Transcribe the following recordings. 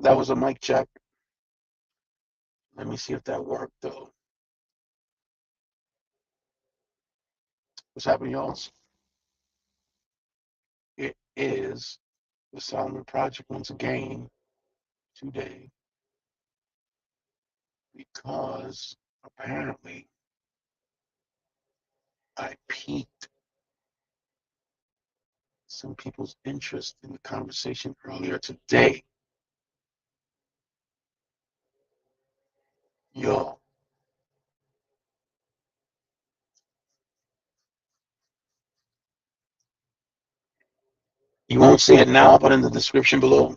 That was a mic check. Let me see if that worked though. What's happening, y'all? It is the Solomon Project once again today because apparently I piqued some people's interest in the conversation earlier today. Yo, you won't see it now, but in the description below.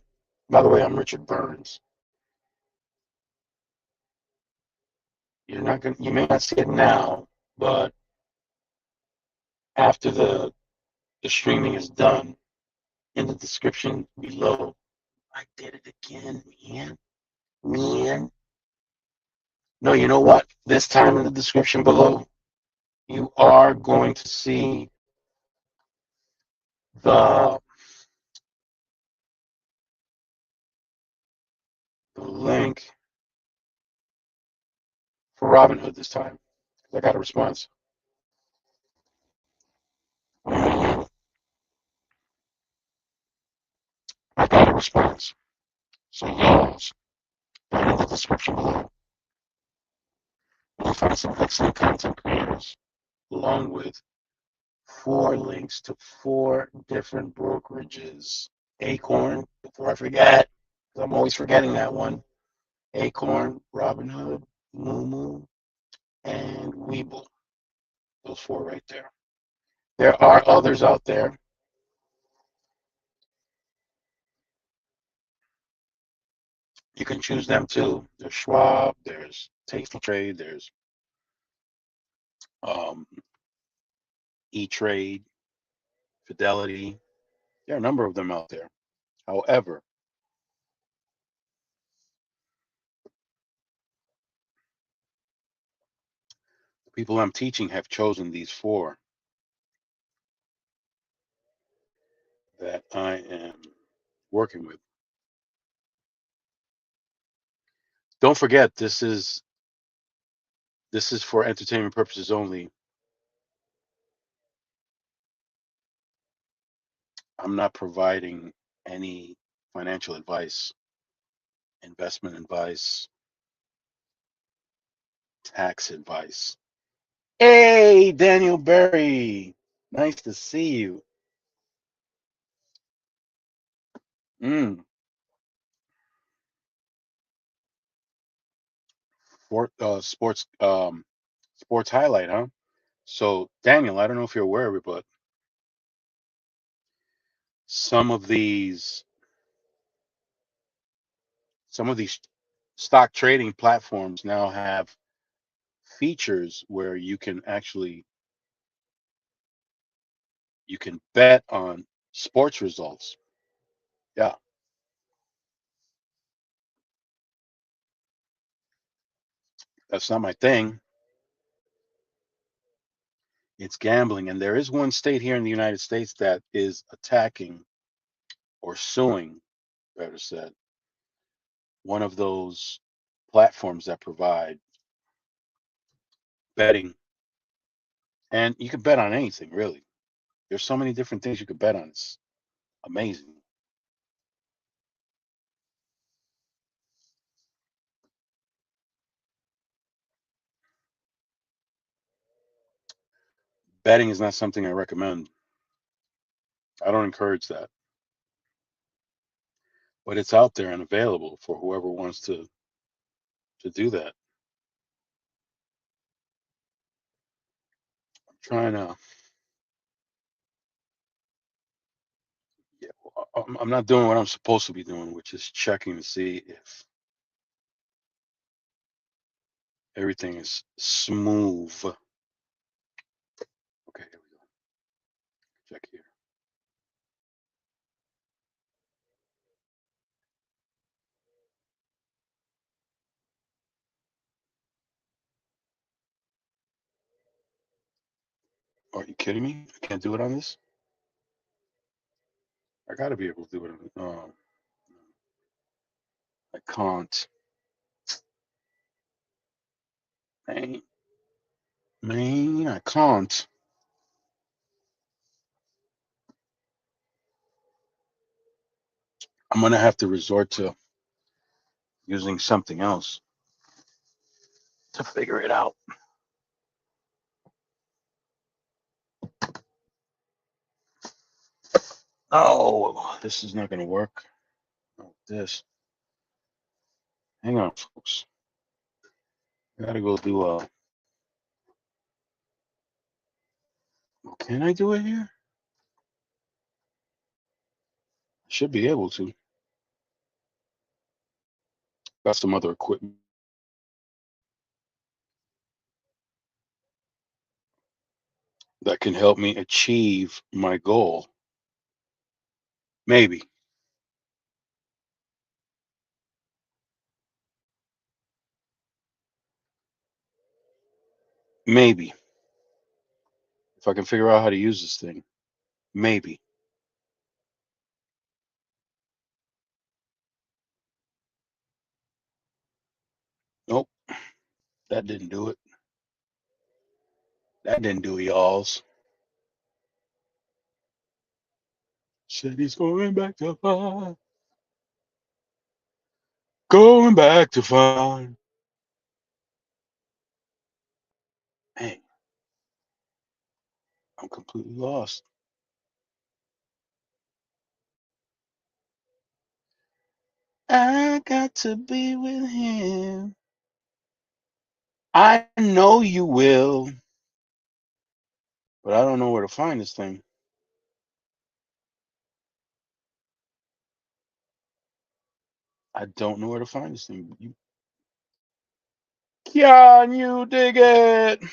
By the way, I'm Richard Burns. You may not see it now, but after the streaming is done, in the description below, I did it again, man. No, you know what? This time in the description below, you are going to see the link for Robinhood this time. I got a response. I got a response. So y'all, in the description below, you'll find some excellent content creators, along with 4 links to 4 different brokerages. Acorn, before I forget, because I'm always forgetting that one. Acorn, Robinhood, Moomoo, and Webull. Those 4 right there. There are others out there. You can choose them too. There's Schwab, there's Tasty Trade, there's um, E-Trade, Fidelity. There are a number of them out there. However, the people I'm teaching have chosen these 4 that I am working with. Don't forget, this is for entertainment purposes only. I'm not providing any financial advice, investment advice, tax advice. Hey, Daniel Berry. Nice to see you. Mm. Sports highlight, huh? So, Daniel, I don't know if you're aware of it, but some of these stock trading platforms now have features where you can bet on sports results. Yeah, that's not my thing. It's gambling, and there is one state here in the United States that is attacking or suing, better said, one of those platforms that provide betting. And you can bet on anything, really. There's so many different things you could bet on. It's amazing. Betting is not something I recommend. I don't encourage that. But it's out there and available for whoever wants to do that. I'm trying to. Yeah, I'm not doing what I'm supposed to be doing, which is checking to see if everything is smooth. Okay, here we go. Check here. Are you kidding me? I can't do it on this. I got to be able to do it on. I can't. Man, man, I can't. I'm gonna have to resort to using something else to figure it out. Oh, this is not gonna work. Oh, this. Hang on, folks. I gotta go do a. Can I do it here? I should be able to. Got some other equipment that can help me achieve my goal. Maybe. Maybe. If I can figure out how to use this thing. Maybe. Nope. That didn't do it. That didn't do it, y'alls. Said he's going back to fun. Going back to fun. Hey, I'm completely lost. I got to be with him. I know you will, but I don't know where to find this thing. I don't know where to find this thing. Can you dig it?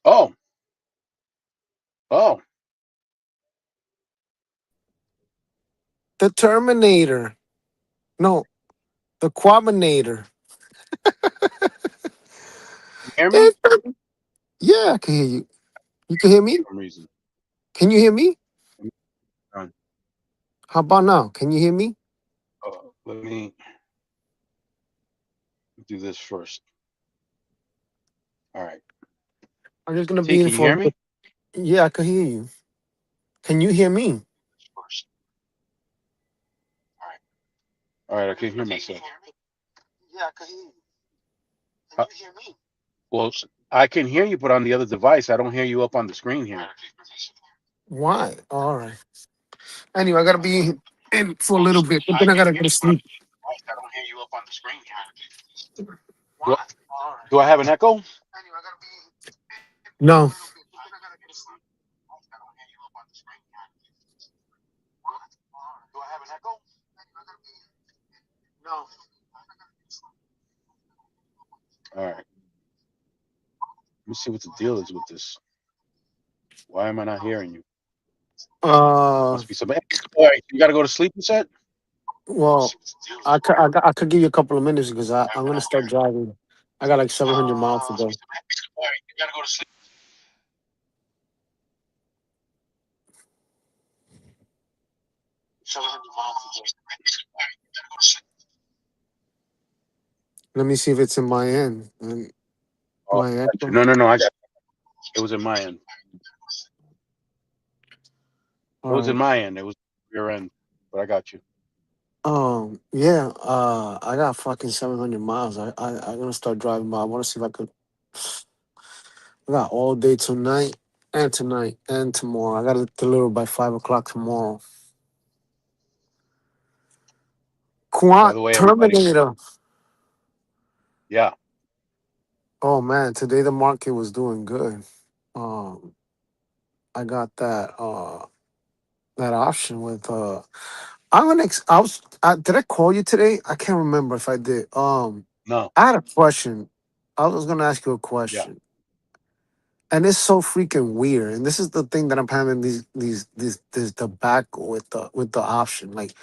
Oh, oh, The Terminator. No, the Quaminator. you hear me? It's yeah, I can hear you. You can hear me? For some reason. Can you hear me? Let How about now? Can you hear me? let me do this first. All right. I'm just gonna T, be in can you for a hear bit. me? Yeah, I can hear you. Can you hear me? First. All right. All right. I can hear myself. Yeah, I can hear you. Can Uh, you hear me? well, I can hear you, but on the other device, I don't hear you up on the screen here. Why? All right. Anyway, I gotta be in for a little bit, but then I gotta go to sleep. I don't hear you up on the screen here. Do I have an echo? No. Do I have an echo? No. All right. Let me see what the deal is with this. Why am I not hearing you? Uh, Must be something. All right. You got to go to sleep, you said? well, I could give you a couple of minutes because I'm gonna start driving. I got like 700 miles to go. All right. You got to go to sleep. Let me see if it's in my end. And Oh, my I got you. echo. No, no, no. I got it. It was in my end. It All was in right. my end. It was your end, but I got you. Yeah. I got fucking 700 miles. I'm gonna start driving, but I want to see if I could. I got all day tonight and tomorrow. I got to deliver by 5 o'clock tomorrow. By Quant the way, everybody. Terminator. Yeah. Oh man, today the market was doing good. Um, I got that option with I'm gonna. Did I call you today? I can't remember if I did. No. I had a question. I was gonna ask you a Yeah. question, and it's so freaking weird. And this is the thing that I'm having this debacle with the option. Like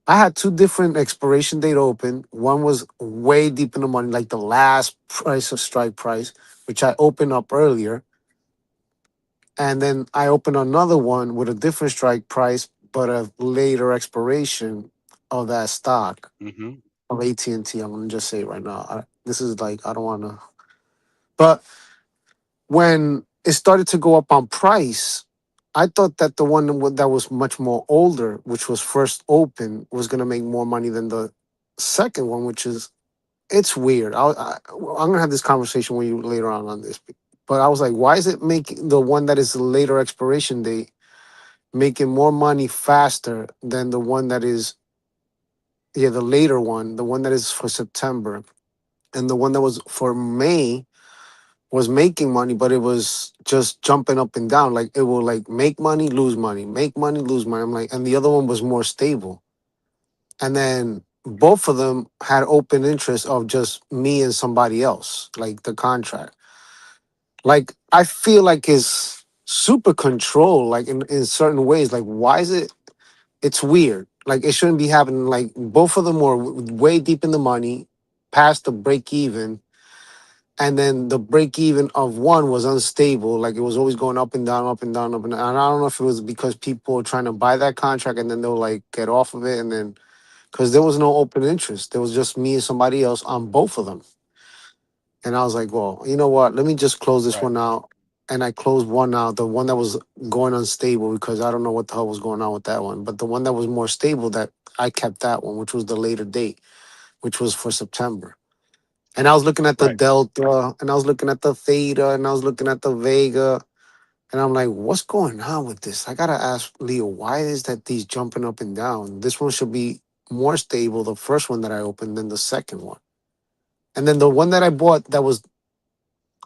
I had two different expiration date open. One was way deep in the money, like the last price of strike price, which I opened up earlier, and then I opened another one with a different strike price. but a later expiration of that stock Mm-hmm. of AT&T. I'm gonna just say it right now. This is like I don't want to, but when it started to go up on price, I thought that the one that was much more older, which was first open, was gonna make more money than the second one, which is it's weird. I'm gonna have this conversation with you later on this, but I was like, why is it making the one that is the later expiration date making more money faster than the one that is the later one, the one that is for September, and the one that was for May was making money, but it was just jumping up and down. Like it will like make money, lose money, make money, lose money. I'm like, and the other one was more stable. And then both of them had open interest of just me and somebody else, like the contract. Like I feel like it's super control, like in certain ways. Like why is it? It's weird. Like it shouldn't be happening. Like both of them were way deep in the money, past the break even, and then the break even of one was unstable. Like it was always going up and down, up and down, up and down. And I don't know if it was because people were trying to buy that contract and then they'll like get off of it, and then because there was no open interest, there was just me and somebody else on both of them. And I was like, well, you know what? Let me just close this Right. one out. And I closed one out, the one that was going unstable because I don't know what the hell was going on with that one. But the one that was more stable, that I kept that one, which was the later date, which was for September. And I was looking at the Right. Delta, and I was looking at the Theta, and I was looking at the Vega. And I'm like, what's going on with this? I gotta ask Leo, why is that these jumping up and down? This one should be more stable, the first one that I opened, than the second one. And then the one that I bought that was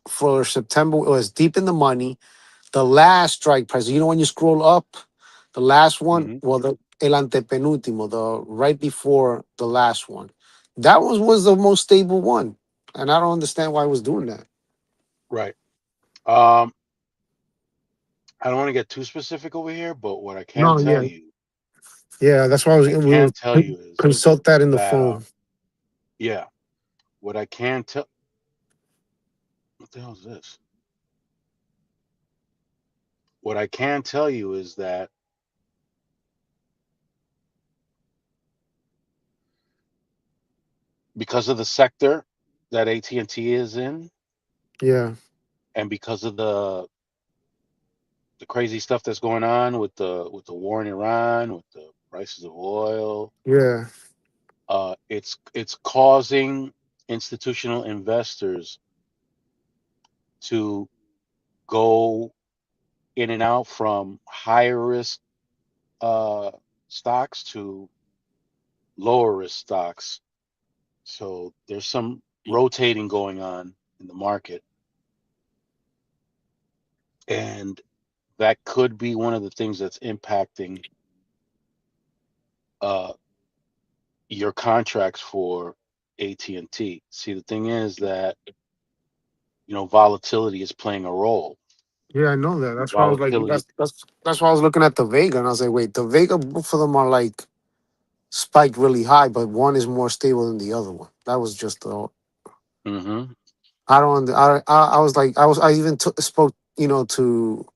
for September was deep in the money. The last strike price, you know, when you scroll up, the last one, Mm-hmm. well, the el antepenúltimo, the right before the last one, that one was the most stable one, and I don't understand why I was doing that. Right. Um, I don't want to get too specific over here, but No, yeah, yeah, that's why I what was. I We can will tell you is consult that in the that, phone. yeah, what I can tell, what the hell is this? What I can tell you is that because of the sector that AT&T is in, Yeah, and because of the crazy stuff that's going on with the war in Iran, with the prices of oil, yeah, it's causing institutional investors to go in and out from higher risk uh, stocks to lower risk stocks. So there's some rotating going on in the market, and that could be one of the things that's impacting uh, your contracts for AT&T. See, the thing is that volatility is playing a role. yeah. I know that. That's why I was like, Volatility. that's why I was looking at the Vega, and I was like, wait, the Vega, both of them are like spiked really high, but one is more stable than the other one. That was just the. Hmm. I don't. I was like, I even spoke, to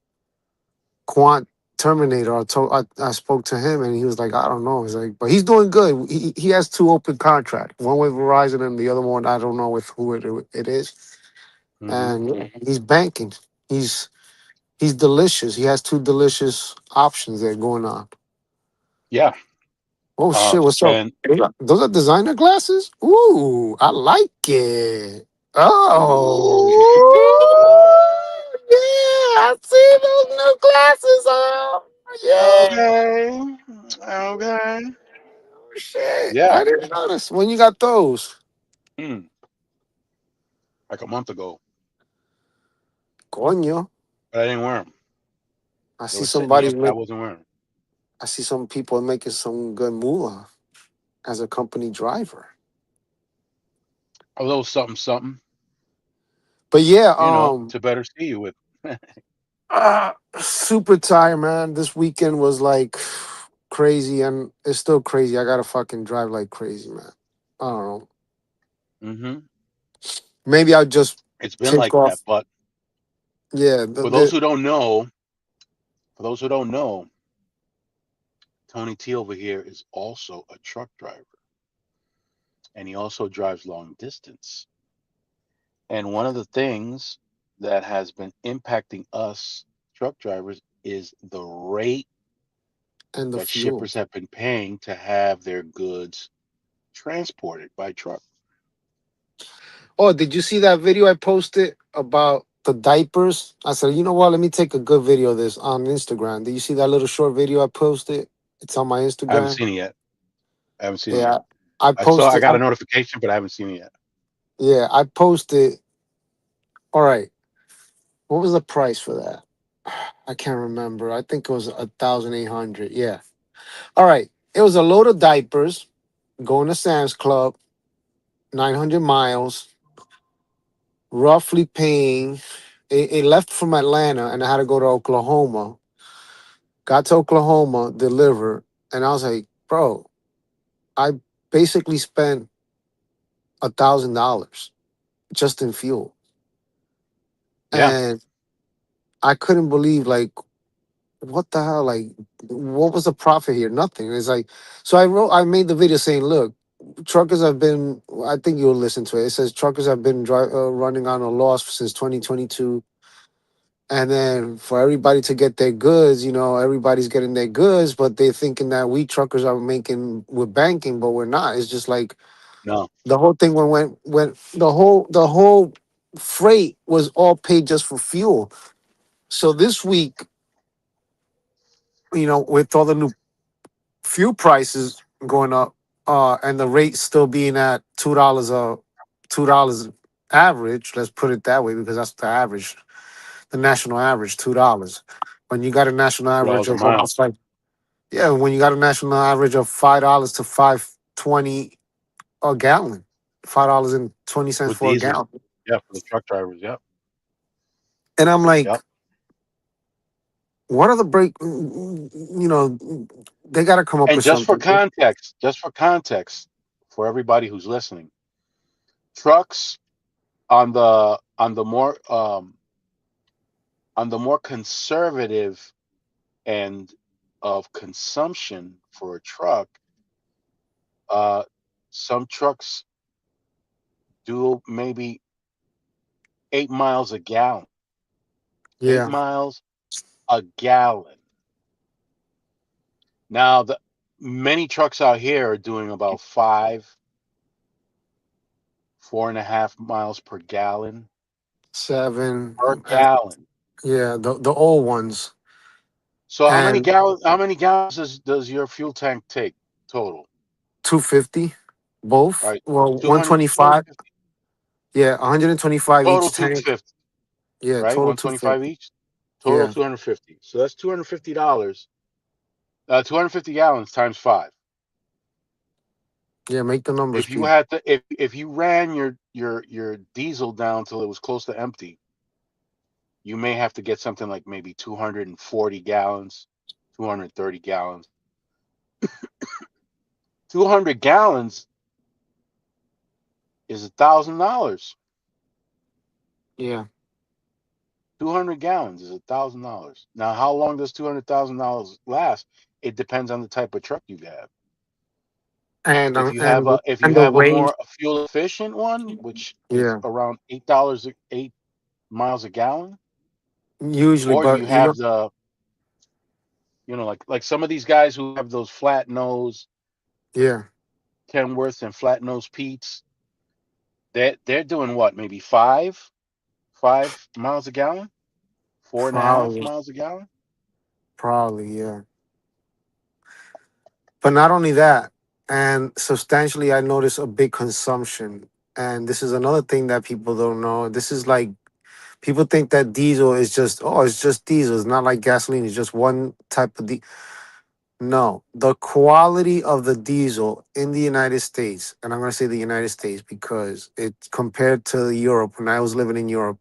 Quant Terminator. I spoke to him, and he was like, I don't know. He's like, but he's doing good. He has two open contracts, one with Verizon and the other one I don't know with who it is. Hmm. And yeah, he's banking. He's he's delicious. He has two delicious options there going on. Yeah. Oh shit! What's up? And Those are designer glasses. Ooh, I like it. Oh, yeah! I see those new glasses. Oh, yeah. okay, okay, Oh, shit. yeah, I didn't notice when you got those. mm, like a month ago, Coño. but I didn't wear them. I They see were sitting there, somebody's but I make. wasn't wearing them. I see some people making some good moolah as a company driver. A little something, something, But yeah, to better see you with. super tired, man. This weekend was like crazy, and it's still crazy. I gotta fucking drive like crazy, man. I don't know. Hmm. Maybe I'll just It's been take like that, off. but Yeah, for those who don't know, for those who don't know, Tony T over here is also a truck driver, and he also drives long distance. And one of the things that has been impacting us truck drivers is the rate And the that fuel. shippers have been paying to have their goods transported by truck. Oh, did you see that video I posted about the diapers? I said, you know what? Let me take a good video of this on Instagram. Did you see that little short video I posted? It's on my I haven't Instagram. seen it yet. I haven't seen it Yeah, yet. I I posted. got a notification, but I haven't seen it yet. Yeah, I posted. All right, what was the price for that? I can't remember. I think it was 1,800. Yeah. All right, it was a load of diapers going to Sam's Club, 900 miles, roughly paying. It left from Atlanta and I had to go to Oklahoma. Got to Oklahoma, delivered, and I was like, bro, I basically spent $1,000 just in fuel, Yeah, and I couldn't believe like what the hell, like what was the profit here? Nothing. It's like, so I made the video saying, look, truckers have been. I think you'll listen to it. It says truckers have been running on a loss since 2022. And then for everybody to get their goods, everybody's getting their goods, but they're thinking that we truckers are making, we're banking, but we're not. It's just like no, the whole thing when the whole freight was all paid just for fuel. So this week, with all the new fuel prices going up, and the rate still being at $2 average, let's put it that way, because that's the average, the national average, $2. When you got a national average $2 a of mile. almost like, yeah, when you got a national average of $5 to 5.20 a gallon, $5.20 With for a diesel. gallon. Yeah, for the truck drivers. Yep, And I'm like, yep. what are the break? They got to come up And with something. just for context, for everybody who's listening, trucks on the more conservative end of consumption for a truck, uh, some trucks do maybe 8 miles a gallon. Eight Yeah, miles a gallon. Now, the many trucks out here are doing about 4.5 miles per gallon. 7. Per gallon. Yeah, the old ones. So And How many gallons does your fuel tank take total? 250, both. Right, Well, 200, 125. Yeah, 125 total each tank. 250. Yeah, Right, total 125 250. each. Total Yeah, 250. So that's $250. 250 gallons times five. yeah. Make the numbers, If you P. had to, if you ran your diesel down till it was close to empty, you may have to get something like maybe 240 gallons, 230 gallons. 200 gallons is $1,000. Yeah, 200 gallons is $1,000. Now, how long does $200,000 last? It depends on the type of truck you have. and If uh, you have and if you and the have a range. more fuel efficient one, which is Yeah, around $8, 8 miles a gallon, usually, or but you have the, like some of these guys who have those flat nose yeah, Kenworths and flat nose Pete's, they're doing what, maybe 5 miles a gallon, 4.5 probably, miles a gallon. yeah. But not only that, and substantially, I noticed a big consumption. And this is another thing that people don't know. This is like people think that diesel is just, it's just diesel. It's not like gasoline. It's just one type of No, the quality of the diesel in the United States, and I'm going to say the United States because it's compared to Europe. When I was living in Europe,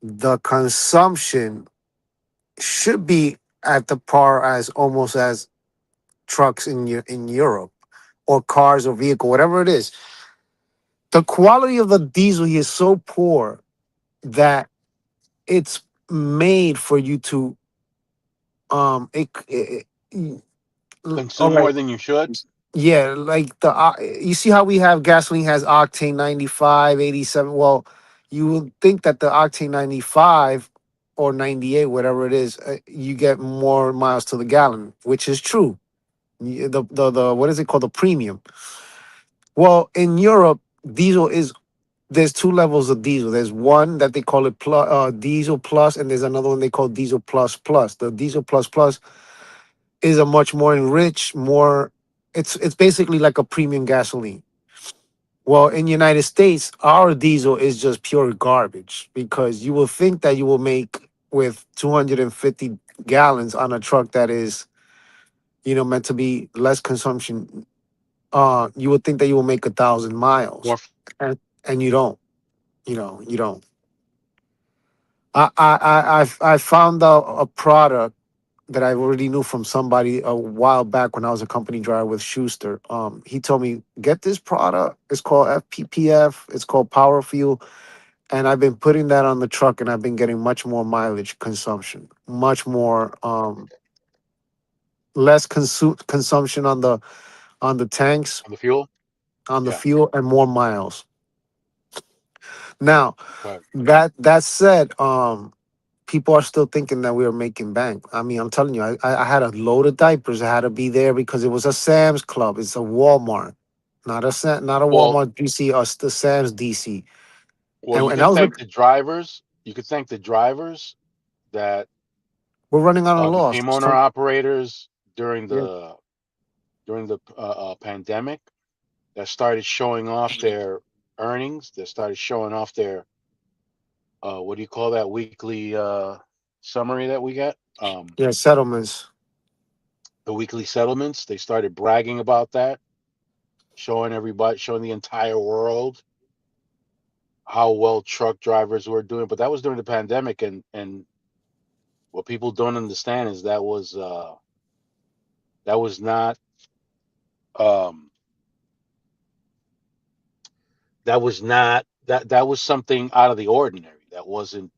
the consumption should be at the par as almost as trucks in Europe, or cars or vehicle, whatever it is. The quality of the diesel here is so poor that it's made for you to all Consume right. more than you should. Yeah, like you see how we have gasoline has octane 95, 87. Well, you would think that the octane 95 or 98, whatever it is, you get more miles to the gallon, which is true. The what is it called? The premium. Well, in Europe, diesel is there's two levels of diesel. There's one that they call it diesel plus, and there's another one they call diesel plus plus. The diesel plus plus is a much more enriched, more. It's basically like a premium gasoline. Well, in United States, our diesel is just pure garbage because you will think that you will make with 250 gallons on a truck that is, meant to be less consumption. You would think that you will make 1,000 miles, More and you don't. You don't. I found out a product that I already knew from somebody a while back when I was a company driver with Schuster. He told me get this product. It's called FPPF. It's called Power Fuel, and I've been putting that on the truck, and I've been getting much more mileage consumption, much more less consumption on the tanks, on the fuel. on the Yeah. fuel, and more miles. Now Right. that said, people are still thinking that we are making bank. I mean, I'm telling you, I had a load of diapers. I had to be there because it was a Sam's Club. It's a Walmart, not a Well, Walmart DC, or the Sam's DC. well, you And I could was thank looking, the drivers. You could thank the drivers that we're running on a loss. became owner operators during Yeah, the pandemic. That started showing off their earnings. That started showing off their what do you call that weekly summary that we get? yeah, settlements. The weekly settlements. They started bragging about that, showing everybody, showing the entire world how well truck drivers were doing. But that was during the pandemic, and what people don't understand is that was not um, that was something out of the ordinary. That wasn't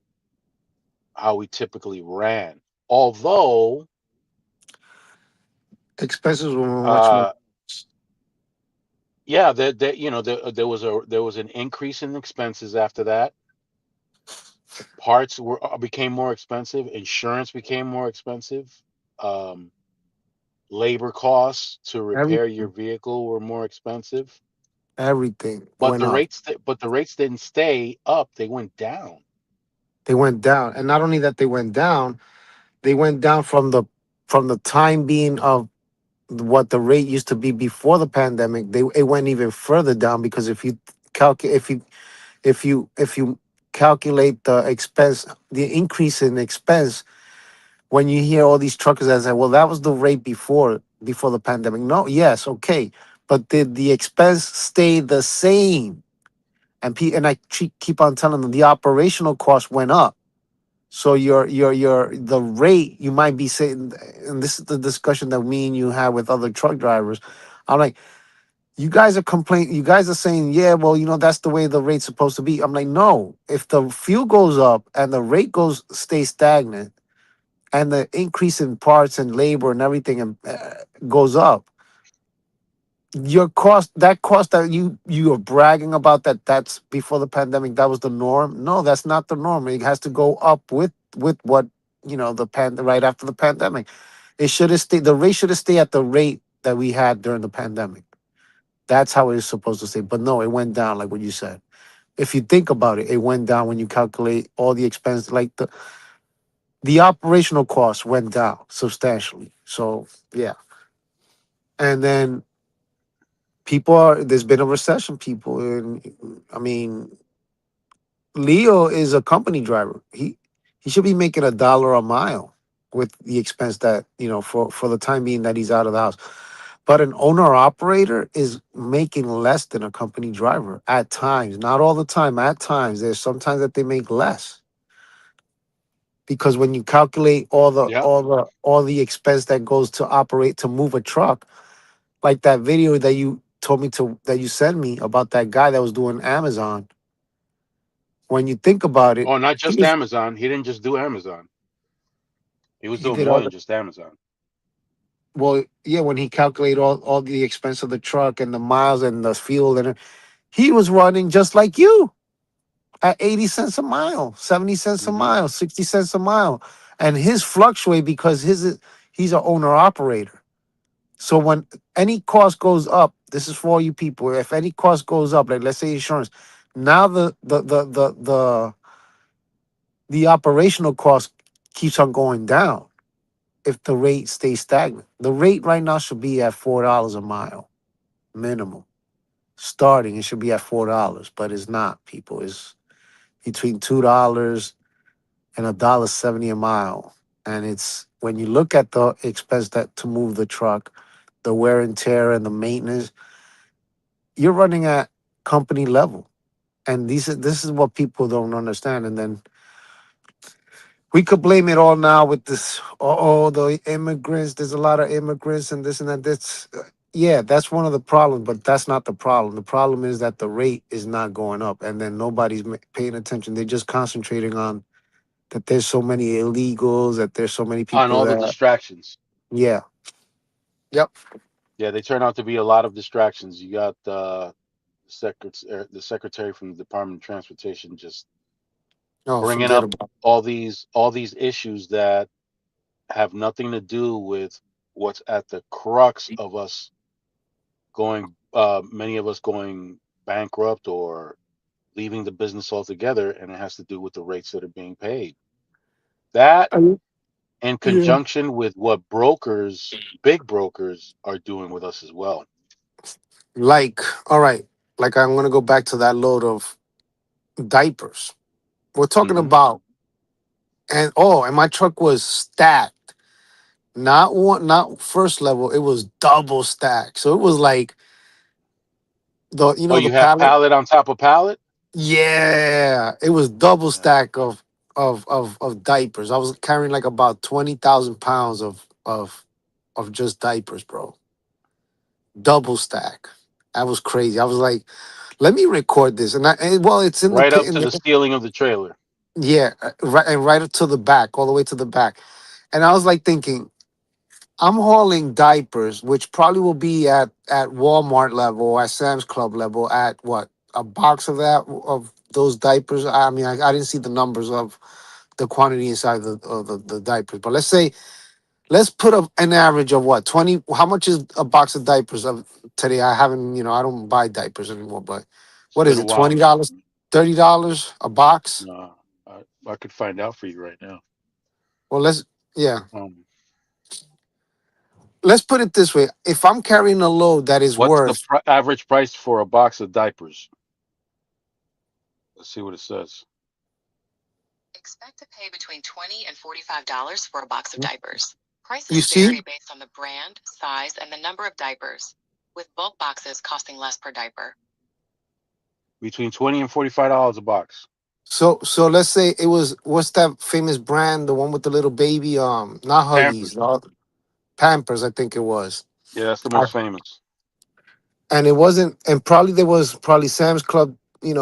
how we typically ran. Although, Expenses were much more. uh, yeah, there was an increase in expenses after that. Parts were became more expensive. Insurance became more expensive. Um, Labor costs to repair your Everything, vehicle were more expensive. everything But went the up. rates but the rates didn't stay up. They went down. They went down, and not only that, they went down from the time being of what the rate used to be before the pandemic. It went even further down because calculate if you calculate the expense, the increase in expense, when you hear all these truckers that say, "Well, that was the rate before the pandemic." No, yes, okay, but did the expense stay the same? And I keep on telling them the operational cost went up. So the rate you might be saying, and this is the discussion that me and you have with other truck drivers. I'm like, you guys are complaining. You guys are saying, yeah, well, that's the way the rate's supposed to be. I'm like, no. If the fuel goes up and the rate stays stagnant, and the increase in parts and labor and everything goes up, your cost that you are bragging about, that's before the pandemic, that was the norm. No, that's not the norm. It has to go up with what, right after the pandemic. It should have stayed. The rate should have stayed at the rate that we had during the pandemic. That's how it is supposed to stay. But no, it went down, like what you said. If you think about it, it went down when you calculate all the expense. Like the operational costs went down substantially. So yeah, and then there's been a recession, people, and I mean, Leo is a company driver. He should be making $1 a mile with the expense that, for the time being that he's out of the house. But an owner operator is making less than a company driver at times, not all the time. At times, there's sometimes that they make less because when you calculate Yeah. all the expense that goes to operate to move a truck, like that video that you told me that you sent me about that guy that was doing Amazon. When you think about it, Oh, not he just was Amazon. He didn't just do Amazon. He was He doing did more all than the just Amazon. well, yeah. When he calculated all the expense of the truck and the miles and the fuel, and he was running just like you at 80 cents a mile, 70 cents a Hmm. mile, 60 cents a mile, and his fluctuate because he's an owner operator. So when any cost goes up, this is for all you people. If any cost goes up, like let's say insurance, now the operational cost keeps on going down if the rate stays stagnant. The rate right now should be at $4 a mile minimum. Starting, it should be at $4, but it's not. People, it's between $2 and $1.70 a mile, and it's when you look at the expense that to move the truck, the wear and tear and the maintenance, you're running at company level. And this is what people don't understand. And then we could blame it all now with this. Oh, the immigrants. There's a lot of immigrants and this and that. That's yeah, that's one of the problems. But that's not the problem. The problem is that the rate is not going up, and then nobody's paying attention. They're just concentrating on that. There's so many illegals. That there's so many On people all the that. distractions. Yeah. Yep. Yeah, they turn out to be a lot of distractions. You got the secretary from the Department of Transportation just Oh, bringing forget up about. all these issues that have nothing to do with what's at the crux of us going, many of us going bankrupt or leaving the business altogether, and it has to do with the rates that are being paid. That, in Yeah. conjunction with what brokers, big brokers, are doing with us as well. Like, all right. Like, I'm gonna go back to that load of diapers. We're talking Hmm. about, and oh, and my truck was stacked. Not one, not first level. It was double stacked. So it was like Oh, the you have pallet. pallet on top of pallet? Yeah, it was double Yeah. stack of diapers. I was carrying like about 20,000 pounds of just diapers, bro. Double stack. That was crazy. I was like, let me record this, well, it's in the Right up in to the the ceiling of the trailer. yeah, right, and right up to the back, all the way to the back. And I was like thinking, I'm hauling diapers, which probably will be at Walmart level or at Sam's Club level. At what, a box of that of those diapers? I mean, I didn't see the numbers of the quantity inside the diapers, but let's put up an average of what, 20. How much is a box of diapers of today? I haven't, I don't buy diapers anymore. But It's what been is a it? while. $20, $30 a box? No, I could find out for you right now. Well, yeah. Um, Let's put it this way: if I'm carrying a load that is what's the worth, average price for a box of diapers? Let's see what it says. Expect to pay between $20 and $45 for a box of diapers. you Prices see. vary based on the brand, size, and the number of diapers, with bulk boxes costing less per diaper. Between $20 and $45 a box. So let's say it was, what's that famous brand, the one with the little baby, not Huggies, Pampers. Pampers, I think it was. Yeah, that's the I- most famous. and it wasn't, and probably there was probably Sam's Club,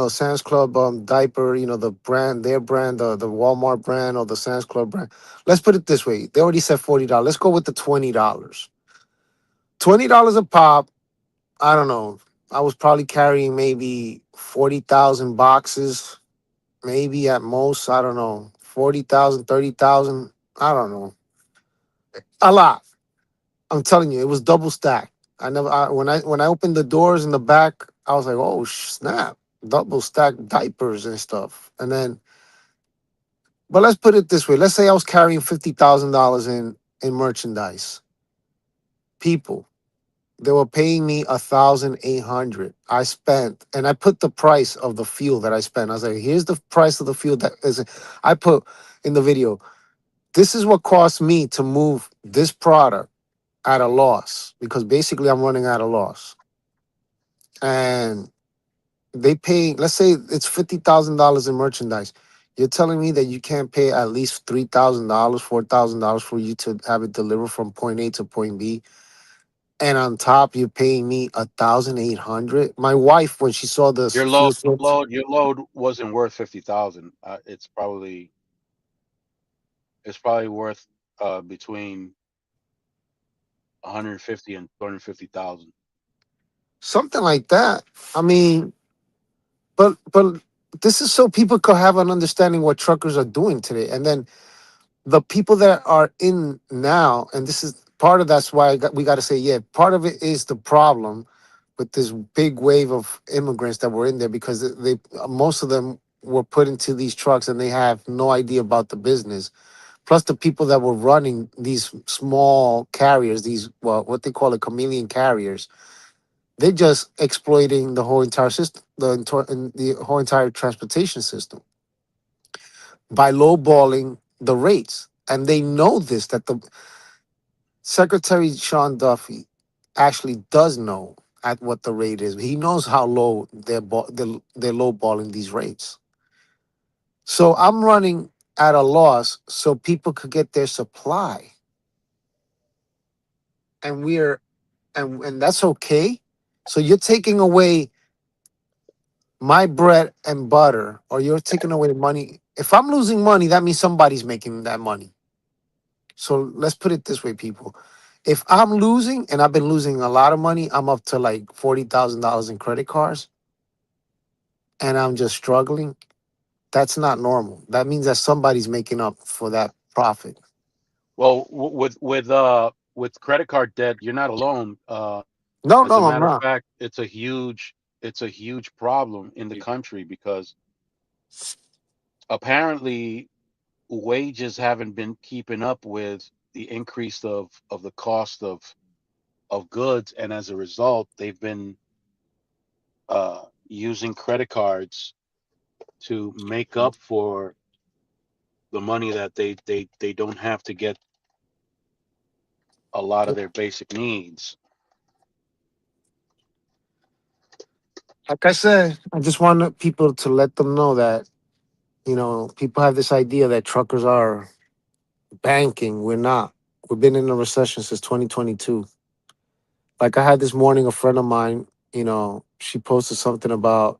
Sam's Club diaper, the brand, their brand, the Walmart brand or the Sam's Club brand. Let's put it this way: they already said $40. Let's go with the $20. $20 a pop. I don't know. I was probably carrying maybe 40,000 boxes, maybe at most. I don't know, 40,000, 30,000. I don't know, a lot. I'm telling you, it was double stacked. When I opened the doors in the back, I was like, oh snap, double stacked diapers and stuff. And then, but let's put it this way: let's say I was carrying $50,000 in merchandise. People, they were paying me 1,800. I spent, and I put the price of the fuel that I spent. I was like, here's the price of the fuel that is. I put in the video. This is what cost me to move this product at a loss, because basically I'm running at a loss. And they pay, let's say it's $50,000 in merchandise. You're telling me that you can't pay at least $3,000, $4,000 for you to have it delivered from point A to point B, and on top you're paying me 1,800. My wife, when she saw the Your fuel slips, your load wasn't worth 50,000. It's probably worth between 150 and 250,000. something like that. I mean, but this is so people could have an understanding what truckers are doing today, and then the people that are in now, and this is part of that's why we got to say, yeah, part of it is the problem with this big wave of immigrants that were in there because they most of them were put into these trucks and they have no idea about the business. Plus, the people that were running these small carriers, these well, what they call it, chameleon carriers, they're just exploiting the whole entire system, the whole entire transportation system by lowballing the rates. And they know this that the Secretary Sean Duffy actually does know at what the rate is. He knows how low they're lowballing these rates. So I'm running at a loss so people could get their supply, and and that's okay. So you're taking away my bread and butter, or you're taking away money. If I'm losing money, that means somebody's making that money. So let's put it this way, people. If I'm losing, and I've been losing a lot of money, I'm up to like $40,000 in credit cards, and I'm just struggling. That's not normal. That means that somebody's making up for that profit. Well, with credit card debt, you're not alone. No, As a no, I'm matter of not. fact, it's a huge problem in the country because apparently wages haven't been keeping up with the increase of the cost of goods, and as a result, they've been using credit cards to make up for the money that they don't have to get a lot of their basic needs. Like I said, I just want people to let them know that people have this idea that truckers are banking. We're not. We've been in a recession since 2022. Like I had this morning, a friend of mine, she posted something about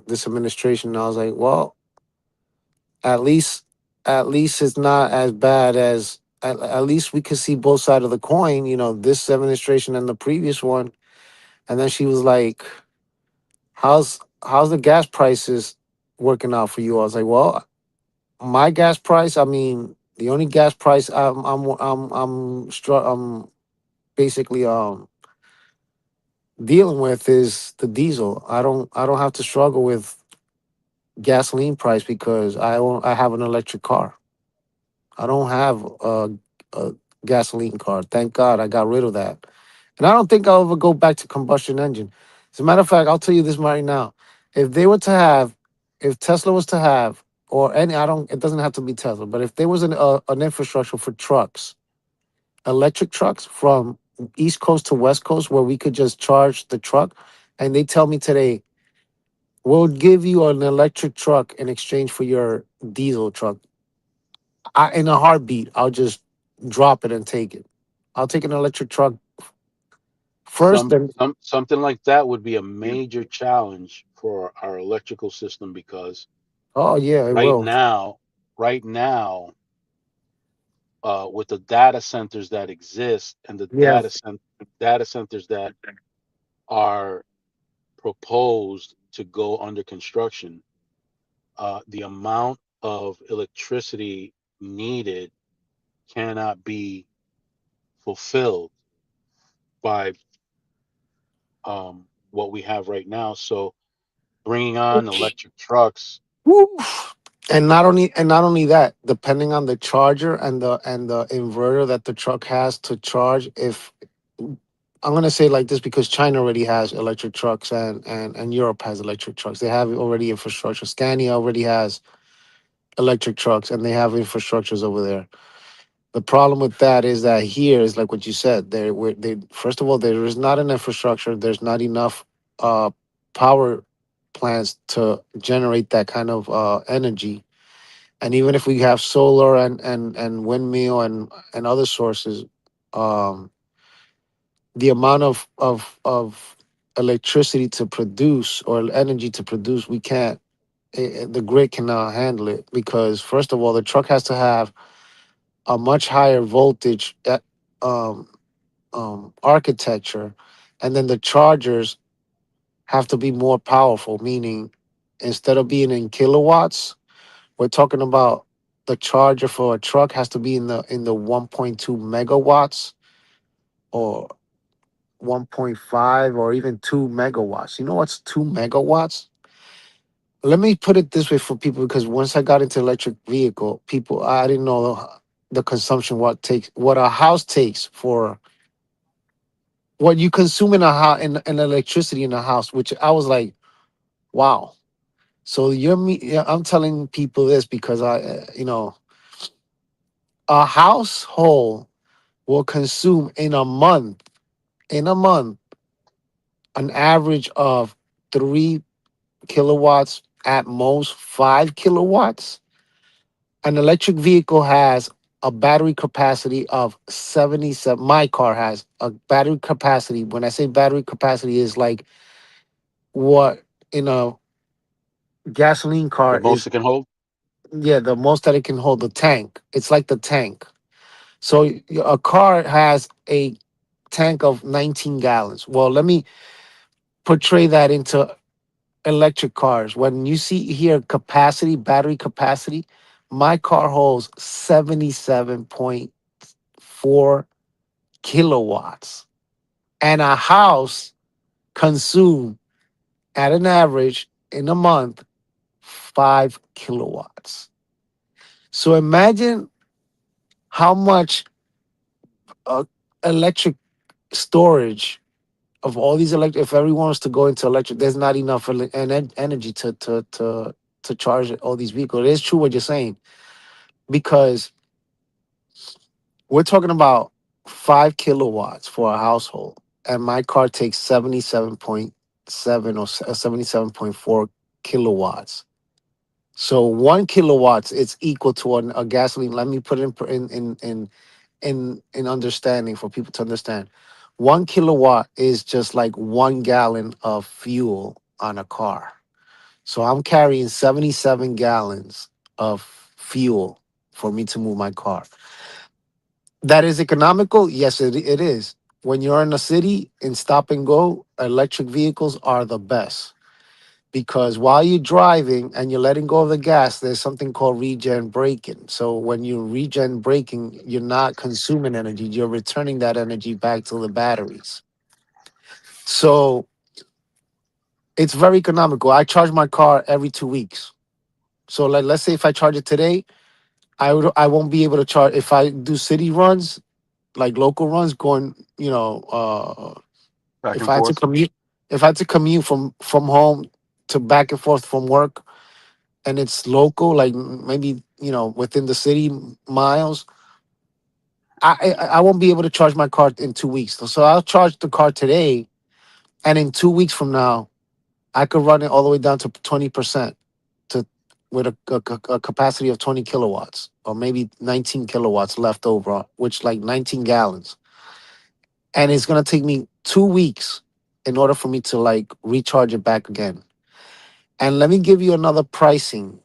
this administration. And I was like, well, at least, it's not as bad as. At least we could see both sides of the coin. This administration and the previous one. And then she was like, how's the gas prices working out for you? I was like, well, my gas price. I mean, the only gas price I'm basically dealing with is the diesel. I don't have to struggle with gasoline price because I have an electric car. I don't have a gasoline car. Thank God I got rid of that. And I don't think I'll ever go back to combustion engine. As a matter of fact, I'll tell you this right now. If they were to have, if Tesla was to have, or any, I don't, it doesn't have to be Tesla, but if there was an infrastructure for trucks, electric trucks from East Coast to West Coast, where we could just charge the truck, and they tell me today, we'll give you an electric truck in exchange for your diesel truck. In a heartbeat, I'll just drop it and take it. I'll take an electric truck first. Then, Something like that would be a major challenge for our electrical system because oh yeah, it right will. now, right now, with the data centers that exist and the Yeah, data centers that are proposed to go under construction, the amount of electricity needed cannot be fulfilled by what we have right now. So bringing on electric trucks. woo. And not only that, depending on the charger and the inverter that the truck has to charge. If I'm gonna say it like this because China already has electric trucks and Europe has electric trucks. They have already infrastructure. Scania already has electric trucks and they have infrastructures over there. The problem with that is that here is like what you said. They first of all, there is not an infrastructure. There's not enough uh, power plants to generate that kind of energy. And even if we have solar and windmill and other sources, um, the amount of electricity to produce or energy to produce, we can't. The grid cannot handle it because first of all, the truck has to have a much higher voltage um, architecture, and then the chargers have to be more powerful. Meaning, instead of being in kilowatts, we're talking about the charger for a truck has to be in the 1.2 megawatts or 1.5 or even 2 megawatts. You know what's 2 megawatts? Let me put it this way for people, because once I got into electric vehicle, people I didn't know the consumption, what a house takes for what you consume in a house, in electricity in a house, which I was like, wow. So yeah, I'm telling people this because a household will consume in a month an average of 3 kilowatts, at most 5 kilowatts. An electric vehicle has a battery capacity of 77. My car has a battery capacity. When I say battery capacity, is like what in a gasoline car The most is. it can hold. Yeah, the most that it can hold, the tank. It's like the tank. So a car has a tank of 19 gallons. Well, let me portray that into electric cars. When you see here capacity, battery capacity, my car holds 77.4 kilowatts. And a house consume at an average in a month 5 kilowatts. So imagine how much uh, electric storage of all these electric. If everyone was to go into electric, there's not enough energy to charge all these vehicles. It is true what you're saying, because we're talking about 5 kilowatts for a household, and my car takes 77.7 or 77.4 kilowatts. So 1 kilowatts it's equal to a gasoline. Let me put it in understanding for people to understand. 1 kilowatt is just like 1 gallon of fuel on a car. So I'm carrying 77 gallons of fuel for me to move my car. That is economical. Yes, it is. When you're in a city in stop and go, electric vehicles are the best, because while you're driving and you're letting go of the gas, there's something called regen braking. So when you regen braking, you're not consuming energy, you're returning that energy back to the batteries. So it's very economical. I charge my car every 2 weeks. So like, let's say if I charge it today, I won't be able to charge if I do city runs, like local runs, going, Back if and I had to forth. commute, if I had to commute from home to back and forth from work, and it's local, like maybe within the city miles, I won't be able to charge my car in 2 weeks. So I'll charge the car today, and in 2 weeks from now, I could run it all the way down to 20% to with a capacity of 20 kilowatts, or maybe 19 kilowatts left over, which like 19 gallons, and it's gonna take me 2 weeks in order for me to like recharge it back again. And let me give you another pricing.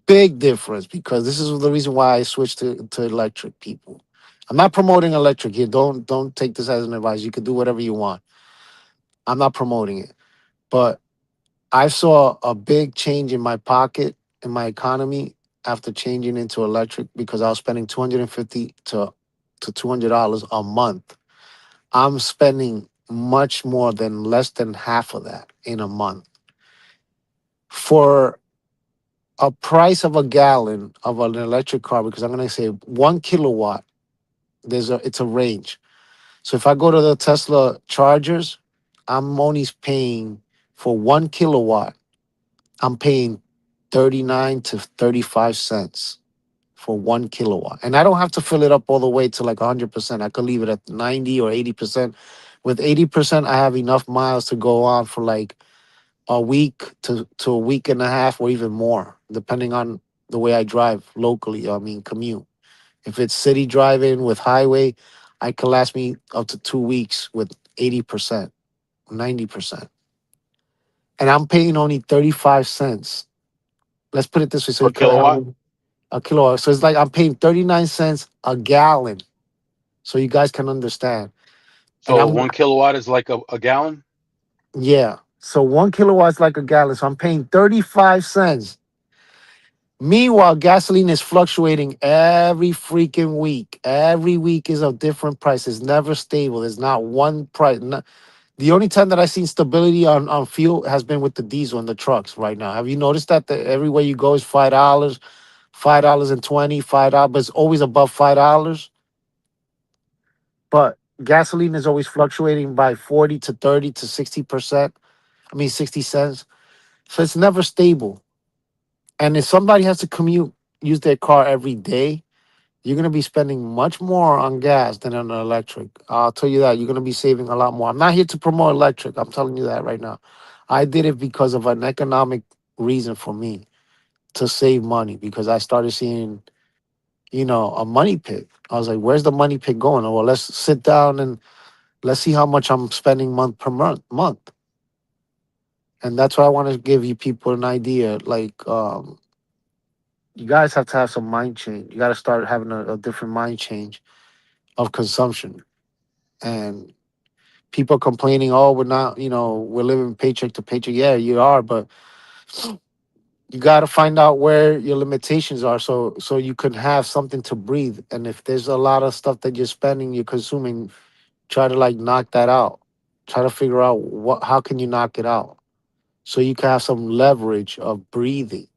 Big difference, because this is the reason why I switched to electric, people. I'm not promoting electric here. Don't take this as an advice. You can do whatever you want. I'm not promoting it. But I saw a big change in my pocket, in my economy, after changing into electric, because I was spending 250 to $200 a month. I'm spending much more than less than half of that in a month for a price of a gallon of an electric car, because I'm going to say 1 kilowatt. It's a range. So if I go to the Tesla chargers, I'm only paying for 1 kilowatt. I'm paying 39 to 35 cents for 1 kilowatt, and I don't have to fill it up all the way to like 100%. I could leave it at 90 or 80%. With 80%, I have enough miles to go on for like a week to a week and a half, or even more, depending on the way I drive locally. I mean, commute. If it's city driving with highway, I can last me up to 2 weeks with 80%, 90%. And I'm paying only 35 cents. Let's put it this way so Per you can have kilowatt. A kilowatt. So it's like I'm paying 39 cents a gallon. So you guys can understand. And So I'm 1 kilowatt is like a gallon. yeah. So 1 kilowatt's like a gallon. So I'm paying 35 cents. Meanwhile, gasoline is fluctuating every freaking week. Every week is a different price. It's never stable. There's not one price. The only time that I've seen stability on fuel has been with the diesel and the trucks right now. Have you noticed that everywhere you go is $5, $5.20, $5, but it's always above $5. But gasoline is always fluctuating by 40 to 30 to 60%. I mean 60 cents. So it's never stable. And if somebody has to commute, use their car every day, you're gonna be spending much more on gas than on electric. I'll tell you that. You're gonna be saving a lot more. I'm not here to promote electric. I'm telling you that right now. I did it because of an economic reason for me to save money because I started seeing, a money pit. I was like, where's the money pit going? Well, let's sit down and let's see how much I'm spending month per month. And that's why I want to give you people an idea. Like, you guys have to have some mind change. You got to start having a different mind change of consumption. And people complaining, oh, we're not, we're living paycheck to paycheck. Yeah, you are, but you got to find out where your limitations are so you can have something to breathe. And if there's a lot of stuff that you're spending, you're consuming, try to like knock that out. Try to figure out how can you knock it out so you can have some leverage of breathing.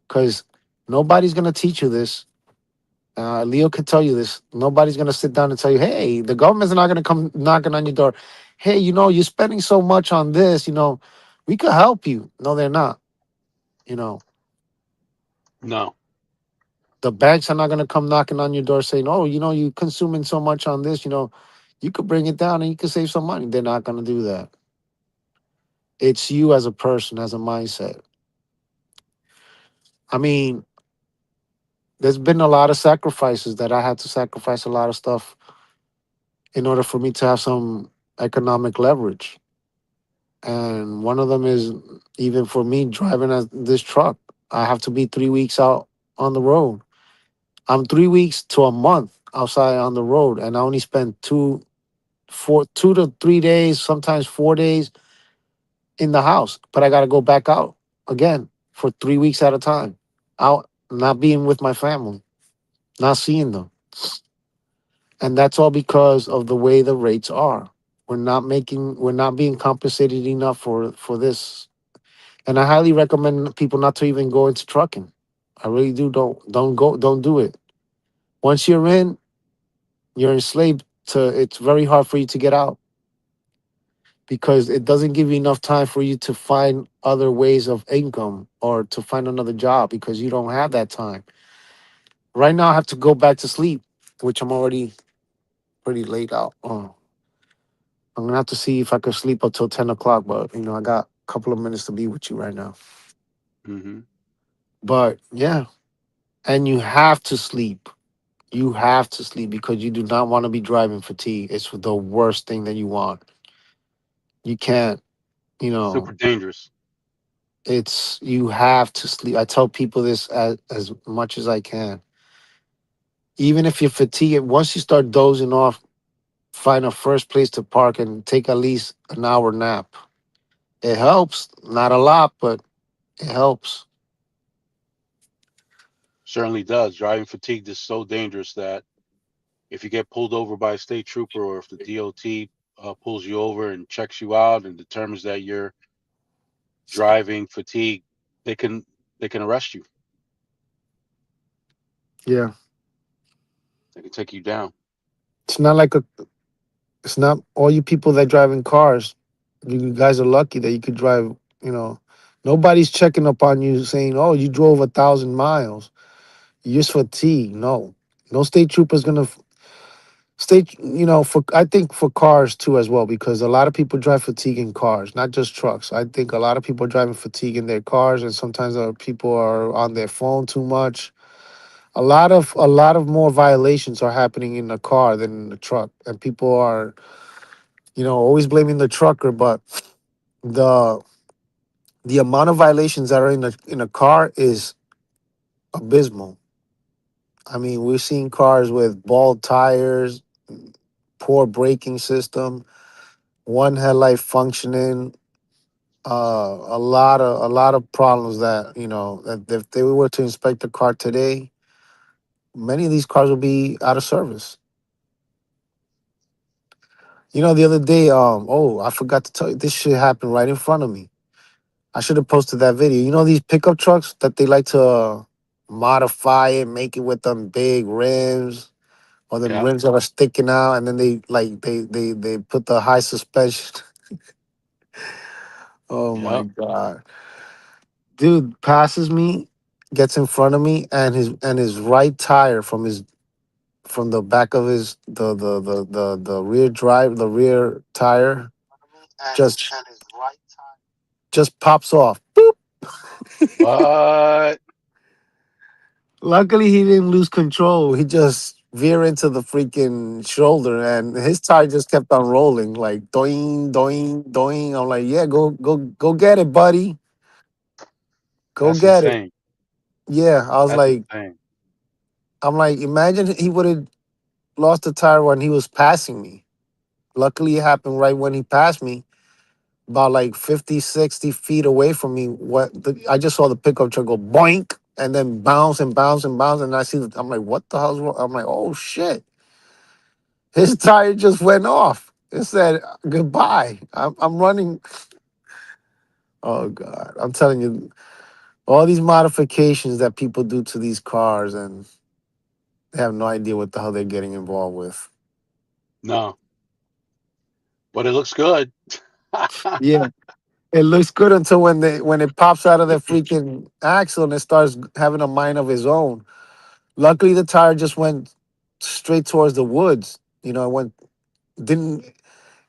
Because nobody's gonna teach you this. Leo can tell you this. Nobody's gonna sit down and tell you, "Hey, the government's not gonna come knocking on your door. Hey, you're spending so much on this. We could help you." No, they're not. You know, No, the banks are not gonna come knocking on your door saying, "Oh, you consuming so much on this. You could bring it down and you could save some money." They're not gonna do that. It's you as a person, as a mindset. I mean, there's been a lot of sacrifices that I had to sacrifice a lot of stuff in order for me to have some economic leverage. And one of them is even for me driving this truck, I have to be 3 weeks out on the road. I'm 3 weeks to a month outside on the road, and I only spend 2 to 3 days, sometimes 4 days in the house. But I got to go back out again for 3 weeks at a time, out not being with my family, not seeing them. And that's all because of the way the rates are. We're not being compensated enough for this. And I highly recommend people not to even go into trucking. I really do. Don't do it. Once you're enslaved to it's very hard for you to get out because it doesn't give you enough time for you to find other ways of income or to find another job because you don't have that time. Right now I have to go back to sleep, which I'm already pretty late out. I'm gonna have to see if I could sleep up till 10 o'clock, but I got a couple of minutes to be with you right now. hmm But yeah, and you have to sleep. You have to sleep because you do not want to be driving fatigue. It's the worst thing that you want. You can't, you know, super dangerous. you have to sleep. I tell people this as much as I can. Even if you're fatigued, once you start dozing off, find a first place to park and take at least an hour nap. It helps. Not a lot, but it helps. Certainly does. Driving fatigue is so dangerous that if you get pulled over by a state trooper or if the DOT pulls you over and checks you out and determines that you're driving fatigue, they can they can arrest you. Yeah. They can take you down. It's not like it's not all you people that drive in cars. You guys are lucky that you could drive, you know. Nobody's checking up on you saying, "Oh, you drove 1,000 miles. You're just fatigued." No. No state trooper's gonna state, for I think for cars too as well, because a lot of people drive fatigue in cars, not just trucks. I think a lot of people are driving fatigue in their cars, and sometimes people are on their phone too much. A lot of more violations are happening in the car than in the truck, and people are, always blaming the trucker, but the the amount of violations that are in a car is abysmal. I mean, we're seeing cars with bald tires, poor braking system, one headlight functioning, a lot of problems that that if they were to inspect the car today, many of these cars will be out of service. The other day, I forgot to tell you, this shit happened right in front of me. I should have posted that video. These pickup trucks that they like to modify it, make it with them big rims or them Yeah, rims that are sticking out, and then they put the high suspension. Oh my yeah. god, dude passes me, gets in front of me, and his right tire from the back of his the rear tire just pops off. Boop. What? Luckily, he didn't lose control. He just veered into the freaking shoulder, and his tire just kept on rolling, like doing, doing, doing. I'm like, yeah, go get it, buddy. Go That's get it. insane. Yeah, That's insane. I'm like, imagine he would have lost the tire when he was passing me. Luckily, it happened right when he passed me, about like 50, 60 feet away from me. I just saw the pickup truck go boink and then bounce and bounce and bounce. And I'm like, what the hell's wrong? I'm like, oh shit. His tire just went off. It said goodbye. I'm running. Oh God. I'm telling you, all these modifications that people do to these cars and they have no idea what the hell they're getting involved with. No, but it looks good. Yeah. It looks good until when it pops out of the freaking axle and it starts having a mind of its own. Luckily, the tire just went straight towards the woods. It went didn't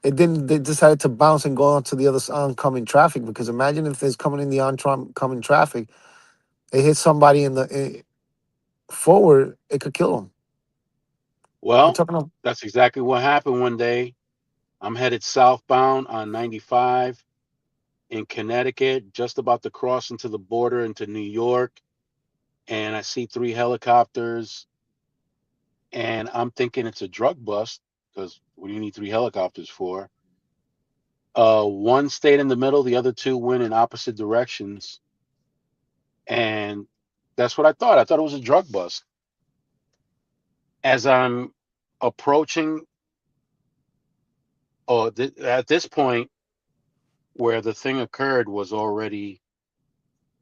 it didn't they decided to bounce and go onto the oncoming traffic, because imagine if there's coming in the oncoming traffic, it hits somebody forward, it could kill them. You're Well, talking about that's exactly what happened one day. I'm headed southbound on 95 in Connecticut, just about to cross into the border into New York, and I see three helicopters, and I'm thinking it's a drug bust because what do you need three helicopters for? One stayed in the middle, the other two went in opposite directions, and that's what I thought. I thought it was a drug bust. As I'm approaching, at this point where the thing occurred was already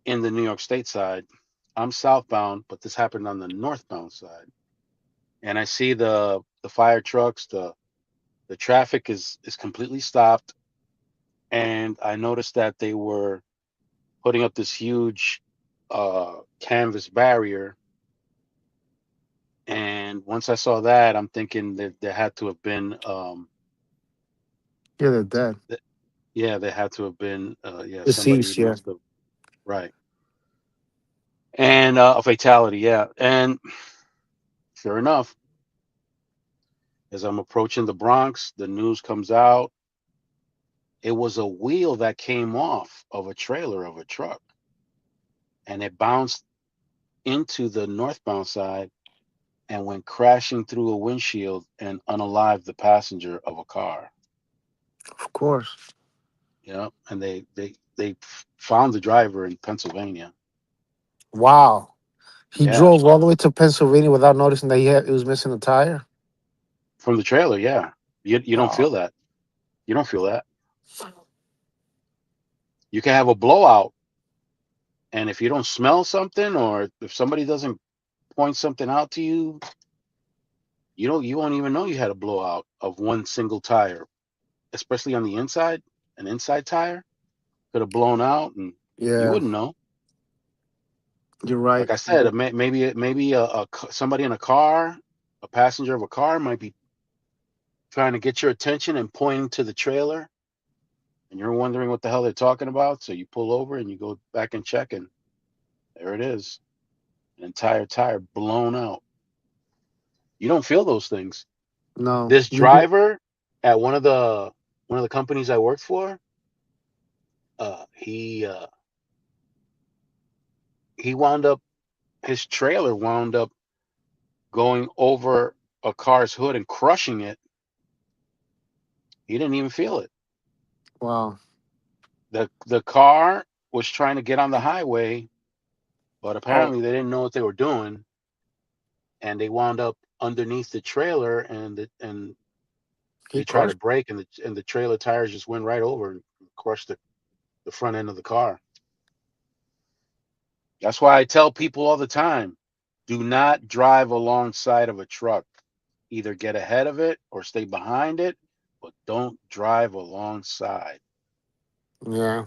in the New York State side. I'm southbound, but this happened on the northbound side, and I see the fire trucks. The traffic is completely stopped, and I noticed that they were putting up this huge canvas barrier. And once I saw that, I'm thinking that there had to have been, yeah, they're dead. yeah, there had to have been, yeah, somebody Deceased, yeah. must have, right, and a fatality, yeah. And sure enough, as I'm approaching the Bronx, the news comes out. It was a wheel that came off of a trailer of a truck, and it bounced into the northbound side and went crashing through a windshield and unalived the passenger of a car. Of course. Yeah, and they found the driver in Pennsylvania. Wow. He Yeah, drove all the way to Pennsylvania without noticing that he was missing a tire. from the trailer. Yeah, you don't Wow. feel that. You don't feel that. You can have a blowout, and if you don't smell something, or if somebody doesn't point something out to you, you won't even know you had a blowout of one single tire, especially on the inside. An inside tire could have blown out, and you Yeah, wouldn't know. you're right. Like I said, maybe somebody in a car, a passenger of a car, might be trying to get your attention and pointing to the trailer, and you're wondering what the hell they're talking about. So you pull over and you go back and check, and there it is, an entire tire blown out. You don't feel those things. No. This driver at one of the companies I worked for, he wound up his trailer wound up going over a car's hood and crushing it. He didn't even feel it. Wow. The car was trying to get on the highway, but Oh, apparently they didn't know what they were doing, and they wound up underneath the trailer, and he they tried to crushed. brake, and the trailer tires just went right over and crushed the front end of the car. That's why I tell people all the time, do not drive alongside of a truck. Either get ahead of it or stay behind it, but don't drive alongside. Yeah.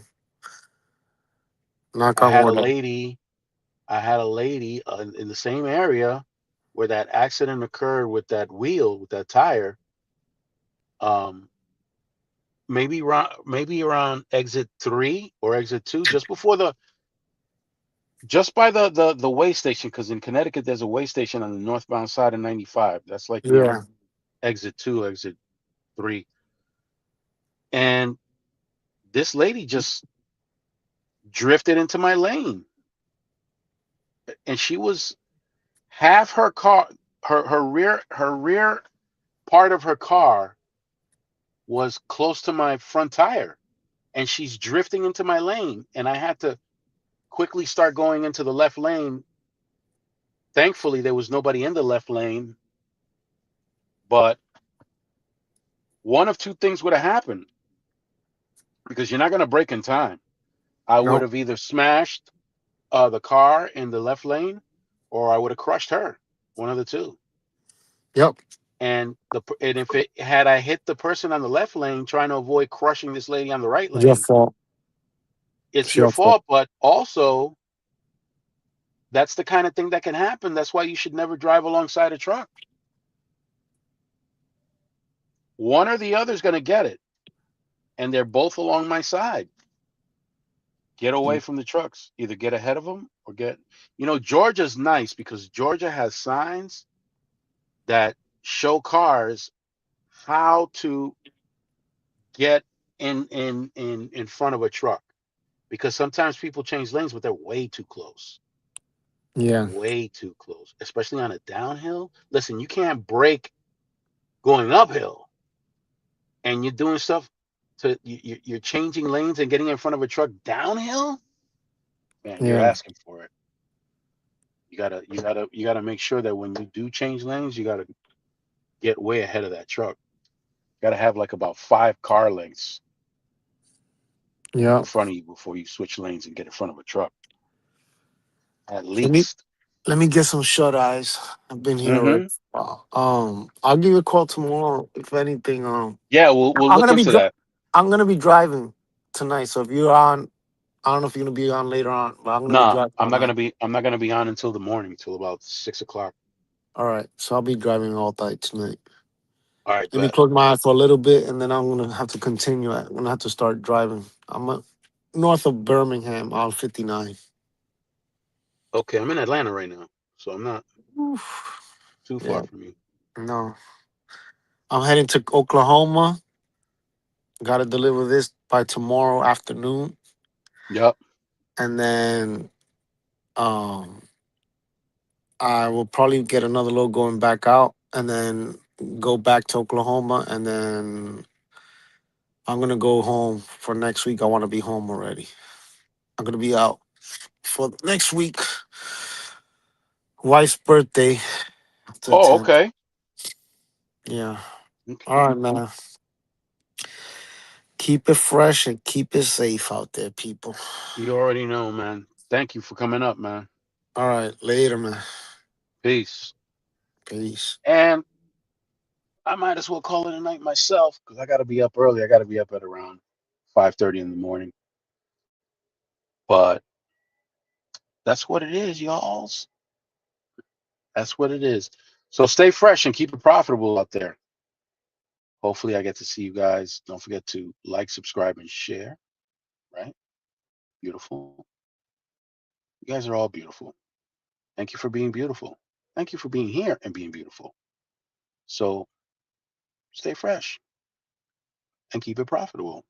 Knock I on had a wood. lady, I had a lady in the same area where that accident occurred with that wheel, with that tire. Um, maybe around exit 3 or exit 2, just by the way station, because in Connecticut there's a way station on the northbound side of 95. That's like near Yeah. exit 2, exit 3. And this lady just drifted into my lane, and she was half her car, her rear part of her car was close to my front tire, and she's drifting into my lane, and I had to quickly start going into the left lane. Thankfully there was nobody in the left lane, but one of two things would have happened, because you're not going to brake in time. I would No. have either smashed the car in the left lane, or I would have crushed her. One of the two. Yep. And if it had I hit the person on the left lane trying to avoid crushing this lady on the right Your lane, fault. it's It's your your fault. fault. But also, that's the kind of thing that can happen. That's why you should never drive alongside a truck. One or the other is going to get it, and they're both along my side. Get away from the trucks. Either get ahead of them or get. Georgia's nice because Georgia has signs that show cars how to get in front of a truck, because sometimes people change lanes, but they're way too close. Yeah. Way too close, especially on a downhill. Listen, you can't brake going uphill, and you're doing stuff you're changing lanes and getting in front of a truck downhill. Man, you're Yeah. asking for it. You gotta make sure that when you do change lanes, you gotta get way ahead of that truck. You gotta have like about 5 car lengths in Yeah. front of you before you switch lanes and get in front of a truck, at Let me least. let me get some shut eyes. I've been here already. Mm-hmm. I'll give you a call tomorrow if anything. Yeah, we'll I'm look gonna be into dri- that. I'm gonna be driving tonight. So if you're on, I don't know if you're gonna be on later on, but I'm gonna be Nah, driving I'm all not night. gonna be. I'm not gonna be on until the morning, till about 6 o'clock. All right. So I'll be driving all night tonight. All right, Let me bet. close my eyes for a little bit, and then I'm gonna have to continue. I'm gonna have to start driving. North of Birmingham on 59. Okay, I'm in Atlanta right now, so I'm not Oof. too Yeah. far from you. No. I'm heading to Oklahoma. Got to deliver this by tomorrow afternoon, Yup. and then um, I will probably get another load going back out, and then go back to Oklahoma, and then I'm gonna go home for next week. I want to be home already. I'm gonna be out for next week. Wife's birthday, the Oh, 10th. okay. Yeah. All Okay. right, man. Keep it fresh and keep it safe out there, people. You already know, man. Thank you for coming up, man. All right, later, man. Peace. Peace. And I might as well call it a night myself because I got to be up early. I got to be up at around 5:30 in the morning. But that's what it is, y'alls. That's what it is. So stay fresh and keep it profitable out there. Hopefully, I get to see you guys. Don't forget to like, subscribe, and share. Right? Beautiful. You guys are all beautiful. Thank you for being beautiful. Thank you for being here and being beautiful. So stay fresh and keep it profitable.